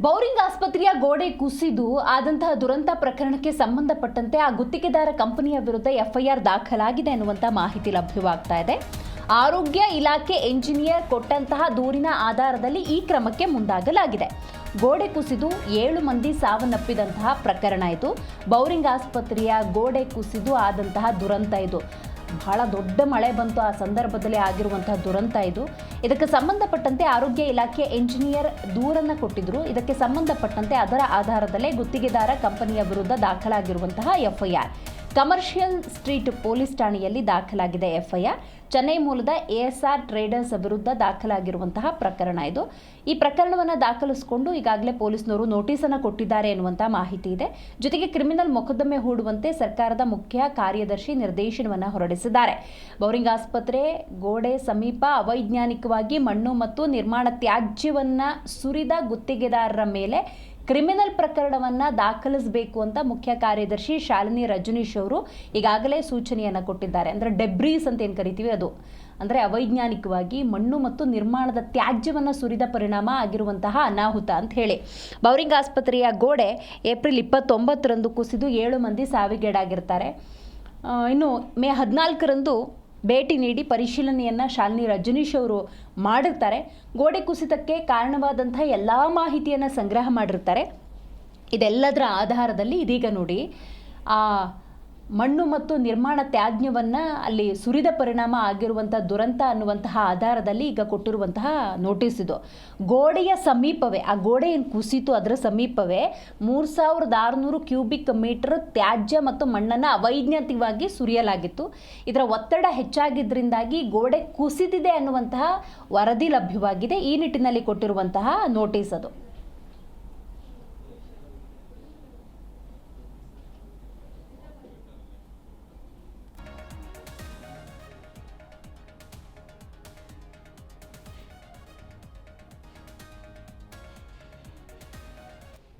Bowring ಆಸ್ಪತ್ರೆಯ ಗೋಡೆ ಕುಸಿದು ಆದಂತಹ ದುರಂತ ಪ್ರಕರಣಕ್ಕೆ ಸಂಬಂಧಪಟ್ಟಂತೆ ಆ ಗುತ್ತಿಗೆದಾರ ಕಂಪನಿಯ ವಿರುದ್ಧ ಎಫ್ಐಆರ್ ದಾಖಲಾಗಿದೆ ಎನ್ನುವಂಥ ಮಾಹಿತಿ ಲಭ್ಯವಾಗ್ತಾ ಇದೆ. ಆರೋಗ್ಯ ಇಲಾಖೆ ಎಂಜಿನಿಯರ್ ಕೊಟ್ಟಂತಹ ದೂರಿನ ಆಧಾರದಲ್ಲಿ ಈ ಕ್ರಮಕ್ಕೆ ಮುಂದಾಗಲಾಗಿದೆ. ಗೋಡೆ ಕುಸಿದು 7 ಮಂದಿ ಸಾವನ್ನಪ್ಪಿದಂತಹ ಪ್ರಕರಣ ಇದು. ಬೌರಿಂಗ್ ಆಸ್ಪತ್ರೆಯ ಗೋಡೆ ಕುಸಿದು ಆದಂತಹ ದುರಂತ ಇದು. ಬಹಳ ದೊಡ್ಡ ಮಳೆ ಬಂತು, ಆ ಸಂದರ್ಭದಲ್ಲಿ ಆಗಿರುವಂತಹ ದುರಂತ ಇದು. ಇದಕ್ಕೆ ಸಂಬಂಧಪಟ್ಟಂತೆ ಆರೋಗ್ಯ ಇಲಾಖೆ ಎಂಜಿನಿಯರ್ ದೂರನ್ನು ಕೊಟ್ಟಿದ್ರು. ಇದಕ್ಕೆ ಸಂಬಂಧಪಟ್ಟಂತೆ ಅದರ ಆಧಾರದಲ್ಲೇ ಗುತ್ತಿಗೆದಾರ ಕಂಪನಿಯ ವಿರುದ್ಧ ದಾಖಲಾಗಿರುವಂತಹ ಎಫ್ಐಆರ್ ಕಮರ್ಷಿಯಲ್ ಸ್ಟ್ರೀಟ್ ಪೊಲೀಸ್ ಠಾಣೆಯಲ್ಲಿ ದಾಖಲಾಗಿದೆ. ಎಫ್ಐಆರ್ ಚೆನ್ನೈ ಮೂಲದ ASR ಟ್ರೇಡರ್ಸ್ ವಿರುದ್ಧ ದಾಖಲಾಗಿರುವಂತಹ ಪ್ರಕರಣ ಇದು. ಈ ಪ್ರಕರಣವನ್ನು ದಾಖಲಿಸಿಕೊಂಡು ಈಗಾಗಲೇ ಪೊಲೀಸ್ನವರು ನೋಟಿಸನ್ನು ಕೊಟ್ಟಿದ್ದಾರೆ ಎನ್ನುವಂಥ ಮಾಹಿತಿ ಇದೆ. ಜೊತೆಗೆ ಕ್ರಿಮಿನಲ್ ಮೊಕದ್ದಮೆ ಹೂಡುವಂತೆ ಸರ್ಕಾರದ ಮುಖ್ಯ ಕಾರ್ಯದರ್ಶಿ ನಿರ್ದೇಶನವನ್ನು ಹೊರಡಿಸಿದ್ದಾರೆ. ಬೌರಿಂಗ್ ಆಸ್ಪತ್ರೆ ಗೋಡೆ ಸಮೀಪ ಅವೈಜ್ಞಾನಿಕವಾಗಿ ಮಣ್ಣು ಮತ್ತು ನಿರ್ಮಾಣ ತ್ಯಾಜ್ಯವನ್ನು ಸುರಿದ ಗುತ್ತಿಗೆದಾರರ ಮೇಲೆ ಕ್ರಿಮಿನಲ್ ಪ್ರಕರಣವನ್ನು ದಾಖಲಿಸಬೇಕು ಅಂತ ಮುಖ್ಯ ಕಾರ್ಯದರ್ಶಿ ಶಾಲಿನಿ ರಜನೀಶ್ ಅವರು ಈಗಾಗಲೇ ಸೂಚನೆಯನ್ನು ಕೊಟ್ಟಿದ್ದಾರೆ. ಅಂದರೆ ಡೆಬ್ರೀಸ್ ಅಂತ ಏನು ಕರಿತೀವಿ ಅದು, ಅಂದರೆ ಅವೈಜ್ಞಾನಿಕವಾಗಿ ಮಣ್ಣು ಮತ್ತು ನಿರ್ಮಾಣದ ತ್ಯಾಜ್ಯವನ್ನು ಸುರಿದ ಪರಿಣಾಮ ಆಗಿರುವಂತಹ ಅನಾಹುತ ಅಂತ ಹೇಳಿ. ಬೌರಿಂಗ್ ಆಸ್ಪತ್ರೆಯ ಗೋಡೆ ಏಪ್ರಿಲ್ 29ರಂದು ಕುಸಿದು 7 ಮಂದಿ ಸಾವಿಗೀಡಾಗಿರ್ತಾರೆ. ಇನ್ನು ಮೇ 14ರಂದು ಭೇಟಿ ನೀಡಿ ಪರಿಶೀಲನೆಯನ್ನು ಶಾಲಿನಿ ರಜನೀಶ್ ಅವರು ಮಾಡಿರ್ತಾರೆ. ಗೋಡೆ ಕುಸಿತಕ್ಕೆ ಕಾರಣವಾದಂಥ ಎಲ್ಲ ಮಾಹಿತಿಯನ್ನು ಸಂಗ್ರಹ ಮಾಡಿರ್ತಾರೆ. ಇದೆಲ್ಲದರ ಆಧಾರದಲ್ಲಿ ಇದೀಗ ನೋಡಿ ಆ ಮಣ್ಣು ಮತ್ತು ನಿರ್ಮಾಣ ತ್ಯಾಜ್ಯವನ್ನು ಅಲ್ಲಿ ಸುರಿದ ಪರಿಣಾಮ ಆಗಿರುವಂಥ ದುರಂತ ಅನ್ನುವಂತಹ ಆಧಾರದಲ್ಲಿ ಈಗ ಕೊಟ್ಟಿರುವಂತಹ ನೋಟಿಸ್ ಇದು. ಗೋಡೆಯ ಸಮೀಪವೇ, ಆ ಗೋಡೆ ಏನು ಕುಸಿತು ಅದರ ಸಮೀಪವೇ 3600 ಕ್ಯೂಬಿಕ್ ಮೀಟರ್ ತ್ಯಾಜ್ಯ ಮತ್ತು ಮಣ್ಣನ್ನು ಅವೈಜ್ಞಾನಿಕವಾಗಿ ಸುರಿಯಲಾಗಿತ್ತು. ಇದರ ಒತ್ತಡ ಹೆಚ್ಚಾಗಿದ್ದರಿಂದಾಗಿ ಗೋಡೆ ಕುಸಿದಿದೆ ಅನ್ನುವಂತಹ ವರದಿ ಲಭ್ಯವಾಗಿದೆ. ಈ ನಿಟ್ಟಿನಲ್ಲಿ ಕೊಟ್ಟಿರುವಂತಹ ನೋಟಿಸ್ ಅದು.